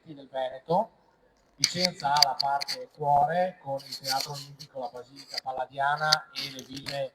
monumenti del Veneto. Vicenza ha la parte cuore con il Teatro Olimpico, la Basilica Palladiana e le ville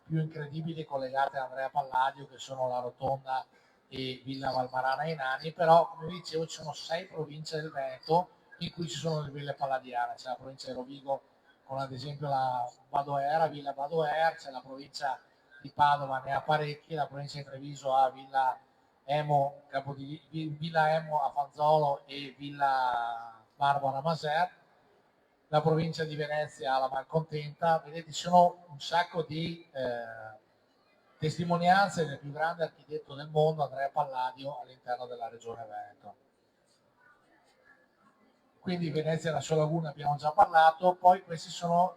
più incredibili collegate a Andrea Palladio, che sono la Rotonda e Villa Valmarana e Nani. Però, come vi dicevo, ci sono 6 province del Veneto in cui ci sono le ville palladiane. C'è la provincia di Rovigo con ad esempio la Badoera, Villa Badoer, c'è la provincia di Padova, ne ha parecchie, la provincia di Treviso ha Villa Emo, Villa Emo a Fanzolo e Villa Barbara Maser, la provincia di Venezia ha la Malcontenta. Vedete, ci sono un sacco di testimonianze del più grande architetto del mondo, Andrea Palladio, all'interno della regione Veneto. Quindi Venezia e la sua laguna abbiamo già parlato. Poi questo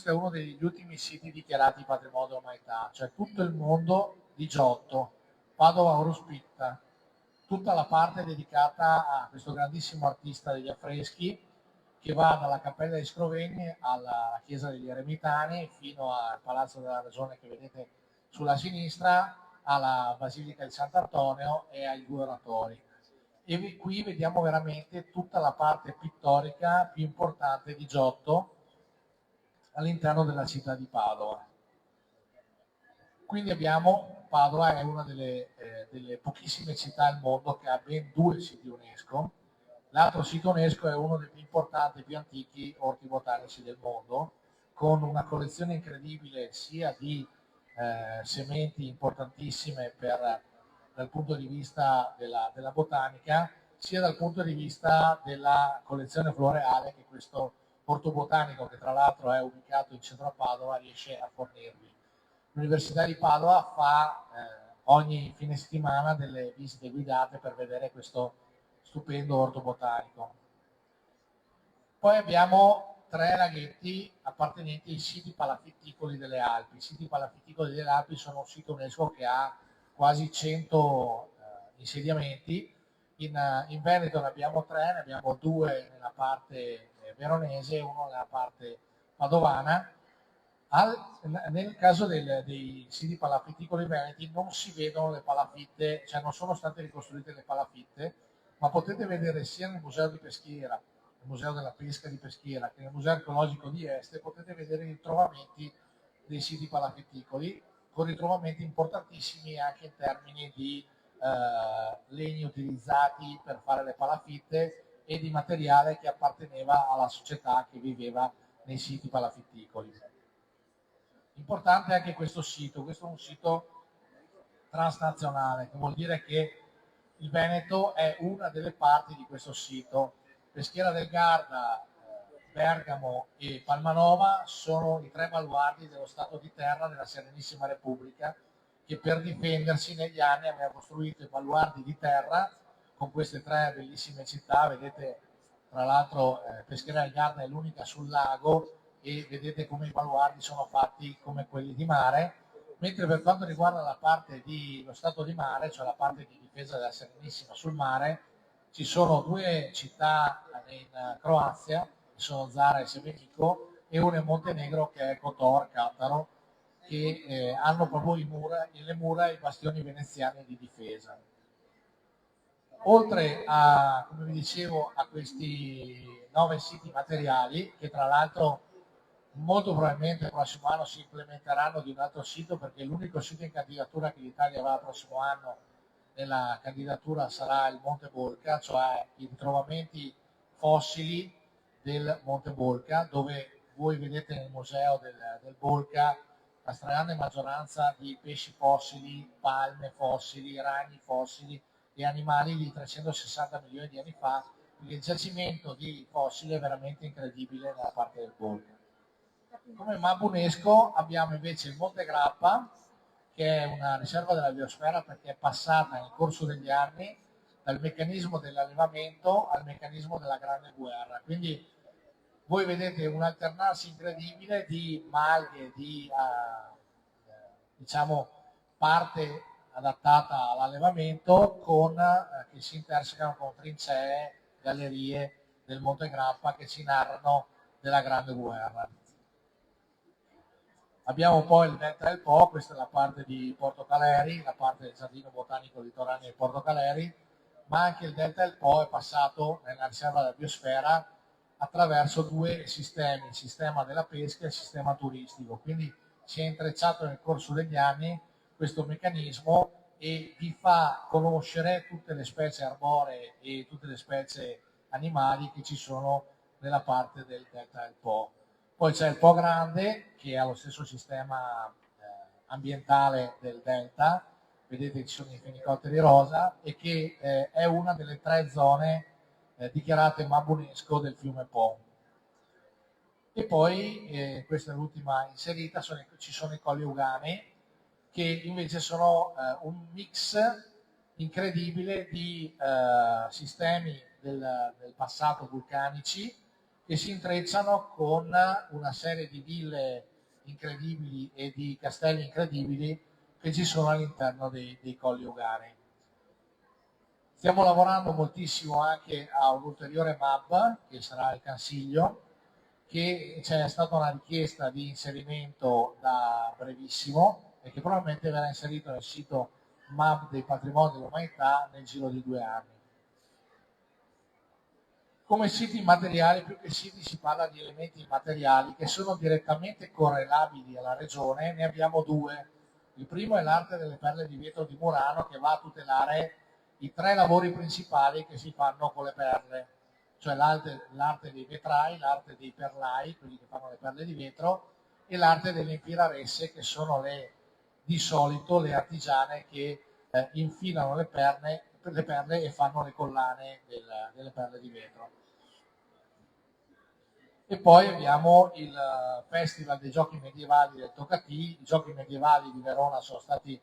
è uno degli ultimi siti dichiarati patrimonio dell'umanità, cioè tutto il mondo di Giotto, Padova Auruspitta, tutta la parte dedicata a questo grandissimo artista degli affreschi, che va dalla Cappella di Scrovegni alla chiesa degli Eremitani fino al Palazzo della Ragione che vedete sulla sinistra, alla Basilica di Sant'Antonio e ai due oratori. E qui vediamo veramente tutta la parte pittorica più importante di Giotto all'interno della città di Padova. Quindi Padova è una delle pochissime città al mondo che ha ben 2 siti UNESCO. L'altro sito UNESCO è uno dei più importanti e più antichi orti botanici del mondo, con una collezione incredibile sia di sementi importantissime dal punto di vista della botanica, sia dal punto di vista della collezione floreale che questo orto botanico, che tra l'altro è ubicato in centro a Padova, riesce a fornirvi. L'Università di Padova fa ogni fine settimana delle visite guidate per vedere questo stupendo orto botanico. Poi abbiamo 3 laghetti appartenenti ai siti palafitticoli delle Alpi. I siti palafitticoli delle Alpi sono un sito UNESCO che ha quasi 100 insediamenti. In Veneto ne abbiamo 3, ne abbiamo 2 nella parte veronese e 1 nella parte padovana. Nel caso dei siti palafitticoli veneti non si vedono le palafitte, cioè non sono state ricostruite le palafitte, ma potete vedere sia nel Museo di Peschiera, nel Museo della Pesca di Peschiera, che nel Museo Archeologico di Este, potete vedere i ritrovamenti dei siti palafitticoli, con ritrovamenti importantissimi anche in termini di legni utilizzati per fare le palafitte e di materiale che apparteneva alla società che viveva nei siti palafitticoli. Importante anche questo è un sito transnazionale, che vuol dire che il Veneto è una delle parti di questo sito. Peschiera del Garda, Bergamo e Palmanova sono i 3 baluardi dello Stato di terra della Serenissima Repubblica, che per difendersi negli anni aveva costruito i baluardi di terra con queste 3 bellissime città. Vedete, tra l'altro, Peschiera del Garda è l'unica sul lago e vedete come i baluardi sono fatti come quelli di mare, mentre per quanto riguarda la parte dello stato di mare, cioè la parte di difesa della Serenissima sul mare, ci sono 2 città in Croazia, che sono Zara e Sebenico, e una in Montenegro che è Kotor, Cataro, che hanno proprio le mura e i bastioni veneziani di difesa. Oltre a, come vi dicevo, a questi 9 siti materiali, che tra l'altro molto probabilmente il prossimo anno si implementeranno di un altro sito, perché l'unico sito in candidatura che l'Italia avrà il prossimo anno nella candidatura sarà il Monte Bolca, cioè i ritrovamenti fossili del Monte Bolca, dove voi vedete nel museo del Bolca la stragrande maggioranza di pesci fossili, palme fossili, ragni fossili e animali di 360 milioni di anni fa, quindi il giacimento di fossili è veramente incredibile nella parte del Bolca. Come MAB UNESCO abbiamo invece il Monte Grappa, che è una riserva della biosfera perché è passata nel corso degli anni dal meccanismo dell'allevamento al meccanismo della Grande Guerra. Quindi voi vedete un alternarsi incredibile di malghe, di diciamo parte adattata all'allevamento che si intersecano con trincee, gallerie del Monte Grappa che ci narrano della Grande Guerra. Abbiamo poi il Delta del Po, questa è la parte di Porto Caleri, la parte del Giardino Botanico Litorale di Porto Caleri, ma anche il Delta del Po è passato nella riserva della biosfera attraverso due sistemi, il sistema della pesca e il sistema turistico. Quindi si è intrecciato nel corso degli anni questo meccanismo e vi fa conoscere tutte le specie arboree e tutte le specie animali che ci sono nella parte del Delta del Po. Poi c'è il Po Grande che ha lo stesso sistema ambientale del Delta, vedete che ci sono i fenicotteri rosa e che è una delle 3 zone dichiarate MAB UNESCO del fiume Po. E poi, questa è l'ultima inserita, ci sono i colli Euganei, che invece sono un mix incredibile di sistemi del passato vulcanici che si intrecciano con una serie di ville incredibili e di castelli incredibili che ci sono all'interno dei colli Euganei. Stiamo lavorando moltissimo anche a un ulteriore MAB, che sarà il Cansiglio, che c'è stata una richiesta di inserimento da brevissimo e che probabilmente verrà inserito nel sito MAB dei patrimoni dell'umanità nel giro di 2 anni. Come siti immateriali, più che siti si parla di elementi immateriali che sono direttamente correlabili alla regione, ne abbiamo 2. Il primo è l'arte delle perle di vetro di Murano, che va a tutelare i 3 lavori principali che si fanno con le perle, cioè l'arte dei vetrai, l'arte dei perlai, quelli che fanno le perle di vetro, e l'arte delle infiraresse, che sono di solito le artigiane che infilano le perle e fanno le collane delle perle di vetro. E poi abbiamo il Festival dei Giochi Medievali del Tocatì. I Giochi Medievali di Verona sono stati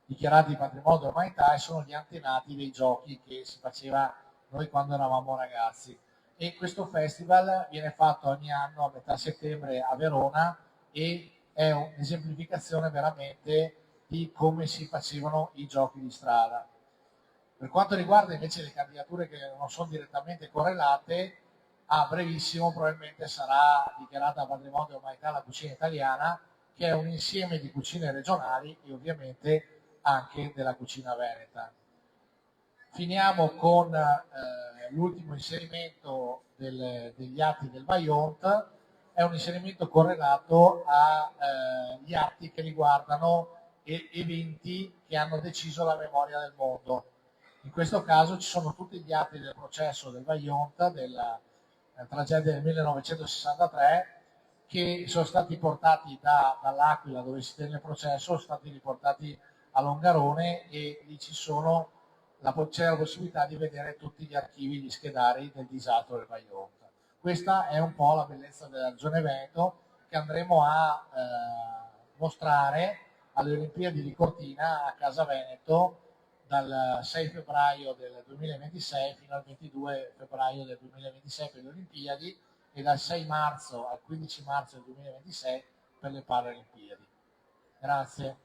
dichiarati patrimonio dell'umanità e sono gli antenati dei giochi che si faceva noi quando eravamo ragazzi. E questo festival viene fatto ogni anno a metà settembre a Verona e è un'esemplificazione veramente di come si facevano i giochi di strada. Per quanto riguarda invece le candidature che non sono direttamente correlate, a brevissimo probabilmente sarà dichiarata patrimonio dell'umanità la cucina italiana, che è un insieme di cucine regionali e ovviamente anche della cucina veneta. Finiamo con l'ultimo inserimento degli atti del Vajont, è un inserimento correlato agli atti che riguardano eventi che hanno deciso la memoria del mondo. In questo caso ci sono tutti gli atti del processo del Vajont, della tragedia del 1963, che sono stati portati dall'Aquila dove si tenne il processo, sono stati riportati a Longarone e lì c'è la possibilità di vedere tutti gli archivi, gli schedari del disastro del Vajont. Questa è un po' la bellezza della regione Veneto che andremo a mostrare alle Olimpiadi di Cortina a Casa Veneto dal 6 febbraio del 2026 fino al 22 febbraio del 2026 per le Olimpiadi e dal 6 marzo al 15 marzo del 2026 per le Paralimpiadi. Grazie.